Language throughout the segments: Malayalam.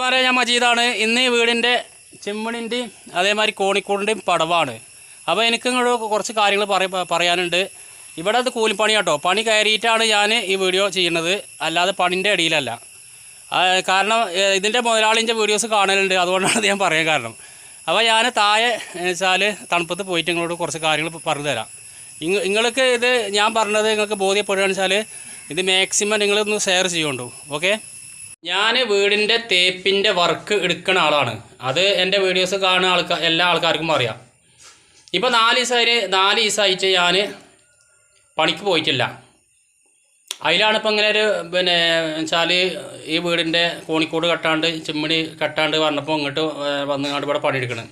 പറയാൻ ഞാൻ മജീദാണ്. ഇന്ന് ഈ വീടിൻ്റെ ചിമ്മിണിൻ്റെയും അതേമാതിരി കോണിക്കൂടിൻ്റെയും പടവാണ്. അപ്പോൾ എനിക്ക് ഇങ്ങോട്ട് കുറച്ച് കാര്യങ്ങൾ പറയാനുണ്ട്. ഇവിടെ അത് കൂലിപ്പണി കേട്ടോ. പണി കയറിയിട്ടാണ് ഞാൻ ഈ വീഡിയോ ചെയ്യുന്നത്, അല്ലാതെ പണിൻ്റെ ഇടയിലല്ല. കാരണം ഇതിൻ്റെ മുതലാളിൻ്റെ വീഡിയോസ് കാണലുണ്ട്, അതുകൊണ്ടാണ് ഞാൻ പറയാൻ കാരണം. അപ്പോൾ ഞാൻ താഴെ വെച്ചാൽ തണുപ്പത്ത് പോയിട്ട് നിങ്ങളോട് കുറച്ച് കാര്യങ്ങൾ പറഞ്ഞു തരാം. നിങ്ങൾക്ക് ഇത് ഞാൻ പറഞ്ഞത് നിങ്ങൾക്ക് ബോധ്യപ്പെടുകയാണെന്ന് വെച്ചാൽ ഇത് മാക്സിമം നിങ്ങളൊന്ന് ഷെയർ ചെയ്യുന്നുണ്ടോ. ഓക്കെ, ഞാൻ വീടിൻ്റെ തേപ്പിൻ്റെ വർക്ക് എടുക്കുന്ന ആളാണ്. അത് എൻ്റെ വീഡിയോസ് കാണുന്ന എല്ലാ ആൾക്കാർക്കും അറിയാം. ഇപ്പോൾ 4 ദിവസമായിട്ട് ഞാൻ പണിക്ക് പോയിട്ടില്ല. അതിലാണ് ഇപ്പോൾ ഇങ്ങനെ ഒരു വെച്ചാൽ ഈ വീടിൻ്റെ കോണിക്കൂട് കെട്ടാണ്ട് ചിമ്മിണി കെട്ടാണ്ട് പറഞ്ഞപ്പോൾ ഇങ്ങോട്ട് വന്നുകൊണ്ട് ഇവിടെ പണിയെടുക്കണം.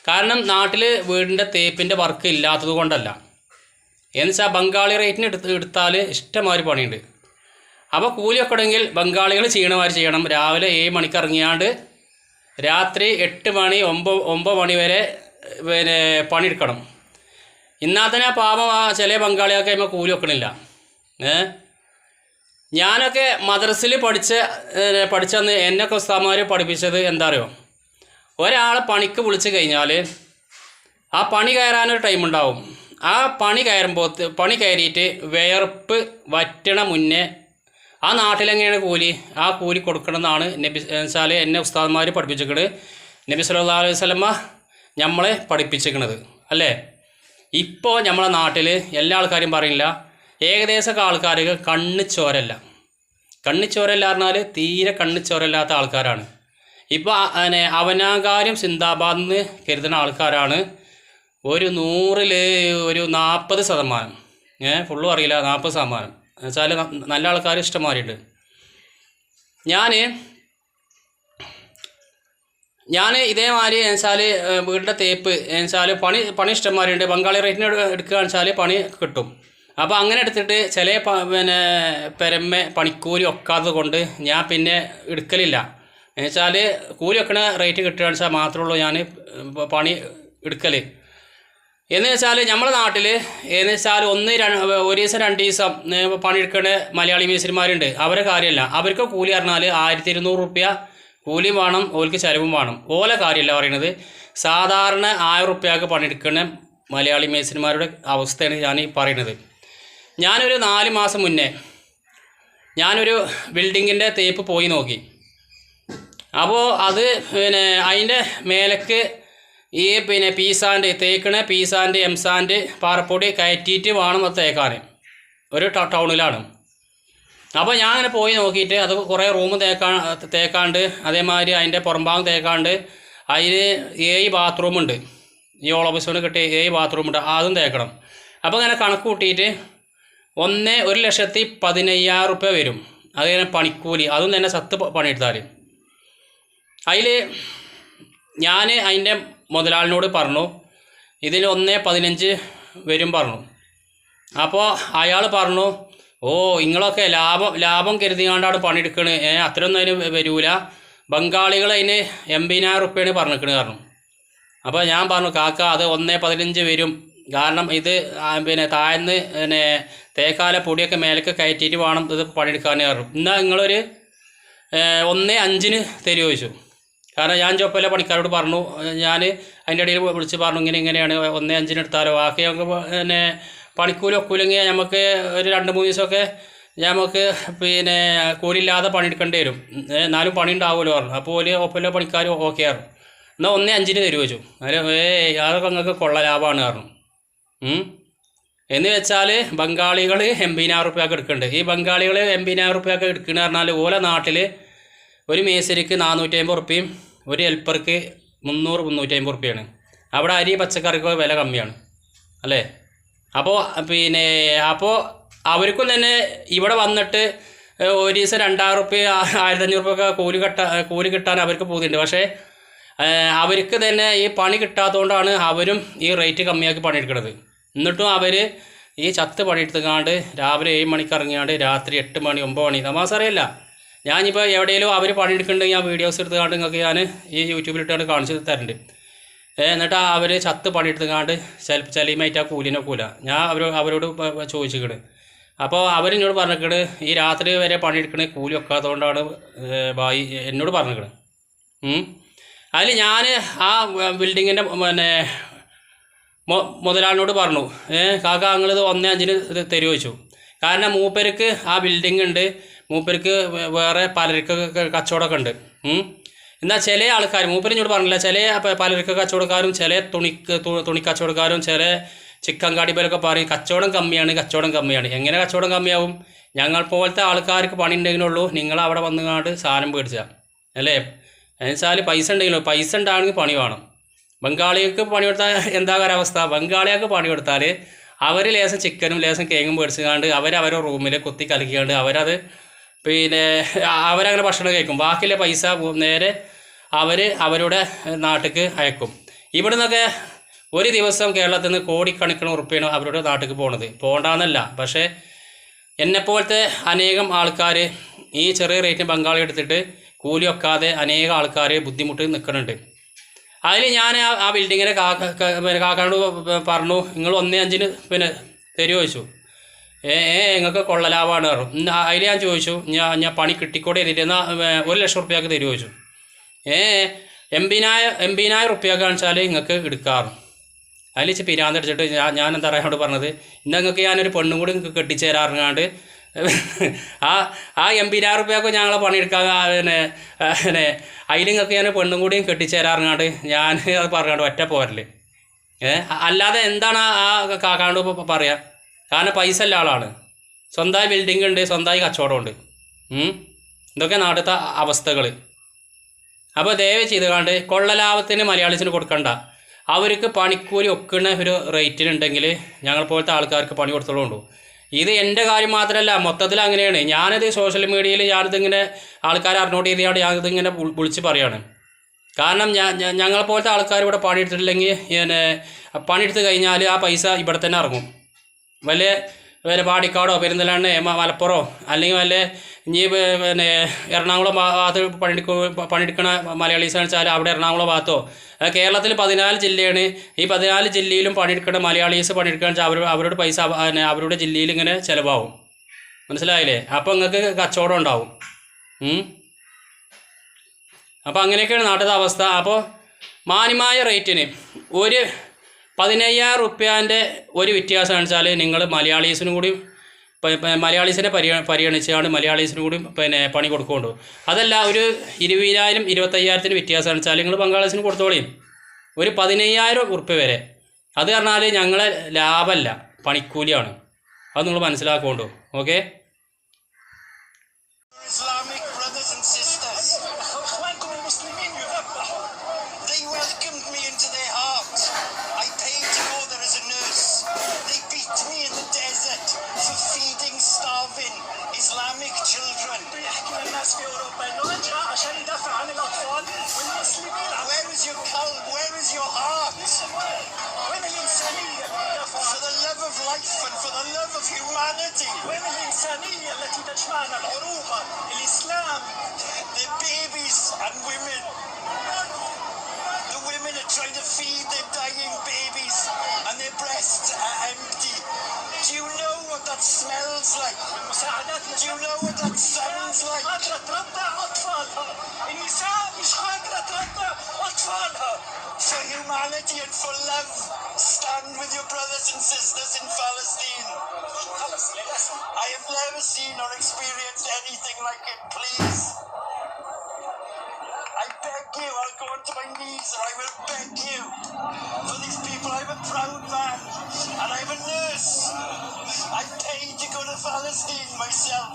കാരണം നാട്ടിൽ വീടിൻ്റെ തേപ്പിൻ്റെ വർക്ക് ഇല്ലാത്തത് കൊണ്ടല്ല, എന്ന് വെച്ചാൽ ബംഗാളി റേറ്റിന് എടുത്താൽ ഇഷ്ടംമാതിരി പണിയുണ്ട്. അപ്പോൾ കൂലിയൊക്കെ ഉണ്ടെങ്കിൽ ബംഗാളികൾ ചെയ്യണമാതിരി ചെയ്യണം. രാവിലെ 7 മണിക്ക് ഇറങ്ങിയാണ്ട് രാത്രി 8 മണി 9 മണി വരെ പണിയെടുക്കണം. എന്നാൽ തന്നെ പാപം ചില ബംഗാളിയൊക്കെ കഴിയുമ്പോൾ കൂലി വെക്കണില്ല. ഞാനൊക്കെ മദ്രസയിൽ പഠിച്ചന്ന് എന്നൊക്കെ ഉസ്താദ്മാർ പഠിപ്പിച്ചത് എന്താ അറിയോ, ഒരാളെ പണിക്ക് വിളിച്ച് കഴിഞ്ഞാൽ ആ പണി കയറാനൊരു ടൈം ഉണ്ടാവും. ആ പണി കയറിയിട്ട് വിയർപ്പ് വറ്റണ മുന്നേ ആ നാട്ടിലെങ്ങനെയാണ് ആ കൂലി കൊടുക്കണമെന്നാണ് നബി വെച്ചാൽ എന്നെ ഉസ്താദ്മാർ പഠിപ്പിച്ചിരിക്കുന്നത്. നബി സല്ലല്ലാഹു അലൈഹി വസല്ലമ നമ്മളെ പഠിപ്പിച്ചിരിക്കുന്നത് അല്ലേ. ഇപ്പോൾ നമ്മളെ നാട്ടിൽ എല്ലാ ആൾക്കാരും പറയില്ല, ഏകദേശമൊക്കെ ആൾക്കാർക്ക് കണ്ണിച്ചോരല്ല പറഞ്ഞാൽ തീരെ കണ്ണിച്ചോരല്ലാത്ത ആൾക്കാരാണ്. ഇപ്പോൾ അവനാകാര്യം സിന്ദാബാദ് എന്ന് കരുതുന്ന ആൾക്കാരാണ് ഒരു 100ൽ ഒരു 40%. ഫുള്ളും അറിയില്ല, 40% എന്നുവെച്ചാൽ നല്ല ആൾക്കാർ ഇഷ്ടംമാരിയുണ്ട്. ഞാൻ ഇതേമാതിരി എന്നുവെച്ചാൽ വീടിൻ്റെ തേപ്പ് എന്നുവെച്ചാൽ പണി ഇഷ്ടംമാരിയുണ്ട്. ബംഗാളി റേറ്റിന് എടുക്കുകയെന്ന് വെച്ചാൽ പണി കിട്ടും. അപ്പോൾ അങ്ങനെ എടുത്തിട്ട് ചില പെരമ്മ പണിക്കൂലി ഒക്കാത്തത് കൊണ്ട് ഞാൻ പിന്നെ എടുക്കലില്ല. എന്നുവെച്ചാൽ കൂലി വെക്കണ റേറ്റ് കിട്ടുകയെന്ന് വെച്ചാൽ മാത്രമേ ഉള്ളൂ ഞാൻ പണി എടുക്കൽ. എന്ന് വെച്ചാൽ നമ്മുടെ നാട്ടിൽ എന്ന് വെച്ചാൽ ഒരു ദിവസം 2 ദിവസം പണിയെടുക്കുന്ന മലയാളി മേസ്തിരിമാരുണ്ട്. അവരെ കാര്യമല്ല, അവർക്ക് കൂലി പറഞ്ഞാൽ 1200 റുപ്യ കൂലിയും വേണം, ഓർക്ക് ചിലവും വേണം. ഓല കാര്യമല്ല പറയുന്നത്. സാധാരണ 1000 റുപ്യക്ക് പണിയെടുക്കുന്ന മലയാളി മേസ്തിരിമാരുടെ അവസ്ഥയാണ് ഞാൻ ഈ പറയുന്നത്. ഞാനൊരു 4 മാസം മുന്നേ ഞാനൊരു ബിൽഡിങ്ങിൻ്റെ തേപ്പ് പോയി നോക്കി. അപ്പോൾ അത് അതിൻ്റെ മേലേക്ക് ഈ തേക്കണ പീസാൻ്റെ എംസാൻ്റെ പാറപ്പൊടി കയറ്റിയിട്ട് വേണം അത് തേക്കാൻ. ഒരു ടൗണിലാണ്. അപ്പോൾ ഞാൻ അങ്ങനെ പോയി നോക്കിയിട്ട് അത് കുറേ റൂം തേക്കാണ്ട് അതേമാതിരി അതിൻ്റെ പുറംഭാഗം തേക്കാണ്ട് അതിന് 7 ബാത്റൂമുണ്ട്. ഈ ഓളോബിസോണ് കിട്ടിയ 7 ബാത്റൂമുണ്ട്, അതും തേക്കണം. അപ്പോൾ അങ്ങനെ കണക്ക് കൂട്ടിയിട്ട് 1,15,000 റുപ്യ വരും. അത് പണിക്കൂലി, അതും തന്നെ സത്ത് പണിയെടുത്താൽ. അതിൽ ഞാൻ അതിൻ്റെ മുതലാളിനോട് പറഞ്ഞു ഇതിന് 1,15 വരും പറഞ്ഞു. അപ്പോൾ അയാൾ പറഞ്ഞു, ഓ നിങ്ങളൊക്കെ ലാഭം കരുതിയാണ്ടാണ് പണിയെടുക്കണ്, അത്രയൊന്നും അതിന് വരൂല, ബംഗാളികൾ അതിന് 80,000 റുപ്യാണ് പറഞ്ഞിരിക്കണ് പറഞ്ഞു. അപ്പോൾ ഞാൻ പറഞ്ഞു, കാക്ക അത് 1,15 വരും. കാരണം ഇത് താഴ്ന്ന് തേക്കാല പൊടിയൊക്കെ മേലേക്ക് കയറ്റിയിട്ട് വേണം ഇത് പണിയെടുക്കാൻ പറഞ്ഞു. എന്നാൽ നിങ്ങളൊരു 1,5 തരുമോ ചോദിച്ചു. കാരണം ഞാൻ ചൊപ്പല പണിക്കാരോട് പറഞ്ഞു, ഞാൻ അതിൻ്റെ ഇടയിൽ വിളിച്ച് പറഞ്ഞു ഇങ്ങനെയാണ് 1,5 എടുത്താലോ, ബാക്കി നമുക്ക് പണിക്കൂലി ഒക്കൂലെങ്കിൽ നമുക്ക് ഒരു 2-3 ദിവസമൊക്കെ നമുക്ക് കൂലിയില്ലാതെ പണിയെടുക്കേണ്ടി വരും, എന്നാലും പണി ഉണ്ടാവുമല്ലോ പറഞ്ഞു. അപ്പോൾ ഒരു ഒപ്പല പണിക്കാർ ഓക്കെ ആയിരുന്നു. എന്നാൽ 1,5 തരുമോ ചോദിച്ചു. അതൊക്കെ നിങ്ങൾക്ക് കൊള്ള ലാഭമാണ് പറഞ്ഞു. എന്ന് വെച്ചാൽ ബംഗാളികൾ 80,000 റുപ്യക്ക് എടുക്കുന്നുണ്ട്. ഈ ബംഗാളികൾ 80,000 റുപ്യക്ക് എടുക്കുന്ന പറഞ്ഞാൽ ഓല നാട്ടിൽ ഒരു മേസ്തിരിക്ക് 450 റുപ്യയും ഒരു ഹെൽപ്പർക്ക് 300-350 റുപ്യാണ്. അവിടെ അരി പച്ചക്കറിക്ക് വില കമ്മിയാണ് അല്ലേ. അപ്പോൾ അവർക്കും തന്നെ ഇവിടെ വന്നിട്ട് ഒരു ദിവസം 2,000 റുപ്യ 1,500 റുപ്യ കൂലി കിട്ടാൻ അവർക്ക് പൂതിയുണ്ട്. പക്ഷേ അവർക്ക് തന്നെ ഈ പണി കിട്ടാത്തതുകൊണ്ടാണ് അവരും ഈ റേറ്റ് കമ്മിയാക്കി പണിയെടുക്കുന്നത്. എന്നിട്ടും അവർ ഈ ചത്ത് പണിയെടുത്തുകാണ്ട് രാവിലെ 7 മണിക്ക് ഇറങ്ങിയാണ്ട് രാത്രി 8 മണി 9 മണി തമാശ അറിയില്ല. ഞാനിപ്പോൾ എവിടെയെങ്കിലും അവർ പണിയെടുക്കുന്നുണ്ടെങ്കിൽ ഞാൻ വീഡിയോസ് എടുത്തുകൊണ്ട് നിങ്ങൾക്ക് ഞാൻ ഈ യൂട്യൂബിലിട്ടാണ് കാണിച്ച് തരുന്നുണ്ട്. എന്നിട്ട് അവർ ചത്ത് പണിയെടുത്തുകാണ്ട് ചിലമായിട്ട് ആ കൂലിനൊക്കൂല. ഞാൻ അവരോട് ചോദിച്ചിരിക്കണ്. അപ്പോൾ അവരെന്നോട് പറഞ്ഞിരിക്കണ് ഈ രാത്രി വരെ പണിയെടുക്കണ കൂലി വെക്കാത്തതുകൊണ്ടാണ് ഭായി എന്നോട് പറഞ്ഞിരിക്കണത്. അതിൽ ഞാൻ ആ ബിൽഡിങ്ങിൻ്റെ പിന്നെ മുതലാളിനോട് പറഞ്ഞു, കാക്ക നിങ്ങളിത് 1.5 ഇത് തരുമോ ചോദിച്ചു. കാരണം മൂപ്പർക്ക് ആ ബിൽഡിംഗ് ഉണ്ട്, മൂപ്പർക്ക് വേറെ പലർക്ക് കച്ചവടമൊക്കെ ഉണ്ട്. എന്നാൽ ചില ആൾക്കാർ മൂപ്പരിനോട് പറഞ്ഞില്ല, ചില പലർക്ക് കച്ചവടക്കാരും ചില തുണി കച്ചവടക്കാരും ചില ചിക്കൻ കാടിപ്പലൊക്കെ പറയും കച്ചവടം കമ്മിയാണ്. എങ്ങനെ കച്ചവടം കമ്മിയാവും? ഞങ്ങൾ പോലത്തെ ആൾക്കാർക്ക് പണി ഉണ്ടെങ്കിലുള്ളൂ നിങ്ങൾ അവിടെ വന്നുകൊണ്ട് സാധനം മേടിച്ചാൽ അല്ലേ. എന്നുവെച്ചാൽ പൈസ ഉണ്ടെങ്കിലോ, പൈസ ഉണ്ടാണെങ്കിൽ പണി വേണം. ബംഗാളികൾക്ക് പണി കൊടുത്താൽ എന്താ ഒരവസ്ഥ? ബംഗാളികൾക്ക് പണി കൊടുത്താൽ അവർ ലേശം ചിക്കനും ലേശം കേങ്ങും മേടിച്ചുകൊണ്ട് അവരവരുടെ റൂമിൽ കുത്തി കലക്കിക്കാണ്ട് അവരത് പിന്നെ അവരങ്ങനെ ഭക്ഷണം കഴിക്കും. ബാക്കിയുള്ള പൈസ നേരെ അവരുടെ നാട്ടിലേക്ക് അയക്കും. ഇവിടെ നിന്നൊക്കെ ഒരു ദിവസം കേരളത്തിൽ നിന്ന് കോടിക്കണക്കിന് ഉറുപ്പിയാണ് അവരുടെ നാട്ടിലേക്ക് പോണത്. പോകണ്ടെന്നല്ല, പക്ഷേ എന്നെപ്പോലത്തെ അനേകം ആൾക്കാർ ഈ ചെറിയ റേറ്റിന് ബംഗാളി എടുത്തിട്ട് കൂലി വെക്കാതെ അനേകം ആൾക്കാർ ബുദ്ധിമുട്ട് നിൽക്കുന്നുണ്ട്. അതിൽ ഞാൻ ആ ബിൽഡിങ്ങിനെ കാക്കാനോട് പറഞ്ഞു, നിങ്ങൾ 1.5 പിന്നെ തരുമോ ചോദിച്ചു. നിങ്ങൾക്ക് കൊള്ളലാഭമാണ് പറഞ്ഞു. അതിൽ ഞാൻ ചോദിച്ചു, ഞാൻ പണി കിട്ടിക്കോടെ ചെയ്തിട്ട് എന്നാൽ 1 ലക്ഷം റുപ്യക്ക് തരുമോ ചോദിച്ചു. 80,000 റുപ്യക്ക് കാണിച്ചാൽ നിങ്ങൾക്ക് എടുക്കാറ്. അതിൽ വെച്ച് പിരാന്തടിച്ചിട്ട് ഞാൻ എന്താ പറയാനോട് പറഞ്ഞത്, ഇന്ന് നിങ്ങൾക്ക് ഞാനൊരു പെണ്ണും കൂടി നിങ്ങൾക്ക് കെട്ടിച്ചേരാറുങ്ങാണ്ട് ആ 80,000 റുപ്യക്ക് ഞങ്ങളെ പണിയെടുക്കാൻ പിന്നെ അതിൽ നിങ്ങൾക്ക് ഞാൻ പെണ്ണും കൂടിയും കെട്ടിച്ചേരാറുങ്ങാണ്ട് ഞാൻ അത് പറഞ്ഞാണ്ട് ഒറ്റ പോരല്. അല്ലാതെ എന്താണ് ആ കാക്കാനോട് പറയുക? കാരണം പൈസ ഉള്ള ആളാണ്, സ്വന്തമായി ബിൽഡിംഗ് ഉണ്ട്, സ്വന്തമായി കച്ചവടമുണ്ട്. ഇതൊക്കെ നാട്ടിലത്തെ അവസ്ഥകൾ. അപ്പോൾ ദയവ് ചെയ്തുകൊണ്ട് കൊള്ളലാഭത്തിന് മലയാളീസിന് കൊടുക്കണ്ട. അവർക്ക് പണിക്കൂലി ഒക്കുന്ന ഒരു റേറ്റിനുണ്ടെങ്കിൽ ഞങ്ങൾ പോലത്തെ ആൾക്കാർക്ക് പണി കൊടുത്തോളൂ. ഇത് എൻ്റെ കാര്യം മാത്രമല്ല, മൊത്തത്തിൽ അങ്ങനെയാണ്. ഞാനിത് സോഷ്യൽ മീഡിയയിൽ ഞാനിതിങ്ങനെ ആൾക്കാരെ അറിഞ്ഞോട്ട് ചെയ്താണ് ഞാനിതിങ്ങനെ വിളിച്ച് പറയാണ്. കാരണം ഞങ്ങളെ പോലത്തെ ആൾക്കാർ ഇവിടെ പണിയെടുത്തിട്ടില്ലെങ്കിൽ പിന്നെ പണിയെടുത്ത് കഴിഞ്ഞാൽ ആ പൈസ ഇവിടെ തന്നെ ഇറങ്ങും. വല്ല പാടിക്കാടോ പെരിന്തൽമണ്ണ മലപ്പുറമോ അല്ലെങ്കിൽ വല്ല ഇനി പിന്നെ എറണാകുളം ഭാഗത്ത് പണിയെടുക്കണ മലയാളീസ് വെച്ചാൽ അവിടെ എറണാകുളം ഭാഗത്തോ, കേരളത്തിൽ 14 ജില്ലയാണ്. ഈ 14 ജില്ലയിലും പണിയെടുക്കുന്ന മലയാളീസ് പണിയെടുക്കുകയെന്ന് വെച്ചാൽ അവരുടെ പൈസ അവരുടെ ജില്ലയിൽ ഇങ്ങനെ ചിലവാകും. മനസ്സിലായില്ലേ? അപ്പോൾ നിങ്ങൾക്ക് കച്ചവടം ഉണ്ടാവും. അപ്പോൾ അങ്ങനെയൊക്കെയാണ് നാട്ടിലത്തെ അവസ്ഥ. അപ്പോൾ മാന്യമായ റേറ്റിന് ഒരു 15,000 റുപ്യേൻ്റെ ഒരു വ്യത്യാസം വെച്ചാൽ നിങ്ങൾ മലയാളീസിനും കൂടി മലയാളീസിനെ പരിഗണിച്ചാണ് മലയാളീസിനും കൂടി പിന്നെ പണി കൊടുക്കുന്നുണ്ടോ. അതല്ല ഒരു 20,000 25,000 വ്യത്യാസം വെച്ചാൽ നിങ്ങൾ ബംഗാളീസിന് കൊടുത്തോളിയും. ഒരു 15,000 റുപ്യ വരെ അത് പറഞ്ഞാൽ ഞങ്ങളെ ലാഭമല്ല, പണിക്കൂലിയാണ്. അത് നിങ്ങൾ മനസ്സിലാക്കുന്നുണ്ടോ? Okay. Islamic children. الناس في أوروبا إنه أجرى عشان يدافع عن الأطفال والمسلمين. Where is your qalb? Where is your heart? وين الإنسانية؟ For the love of life and for the love of humanity. وين الإنسانية التي تجمعنا؟ العروبة، الإسلام. The babies and women. The women are trying to feed their dying babies and their breasts are empty. Do you know what that smells like? Do you know what that sounds like? قادرة ترضع أطفالها. النساء مش قادرة ترضع أطفالها. For humanity and for love, stand with your brothers and sisters in Palestine. I have never seen or experienced anything like it. Please. I beg you, I'll go onto my knees and I will beg you for these people. I'm a proud man and I'm a nurse. I paid to go to Palestine myself.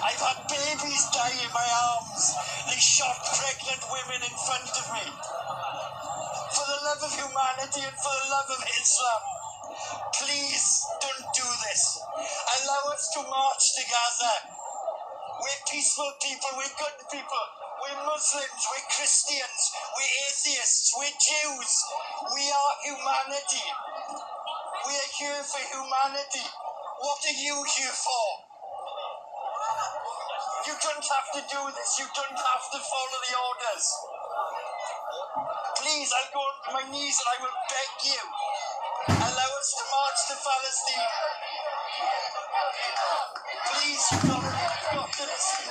I've had babies die in my arms. They shot pregnant women in front of me. For the love of humanity and for the love of Islam, please don't do this. Allow us to march to Gaza. We're peaceful people, we're good people. We're Muslims, we're Christians, we're atheists, we're Jews. We are humanity. We are here for humanity. What are you here for? You don't have to do this. You don't have to follow the orders. Please, I'll go on my knees and I will beg you. Allow us to march to Palestine. Please, you've got to listen.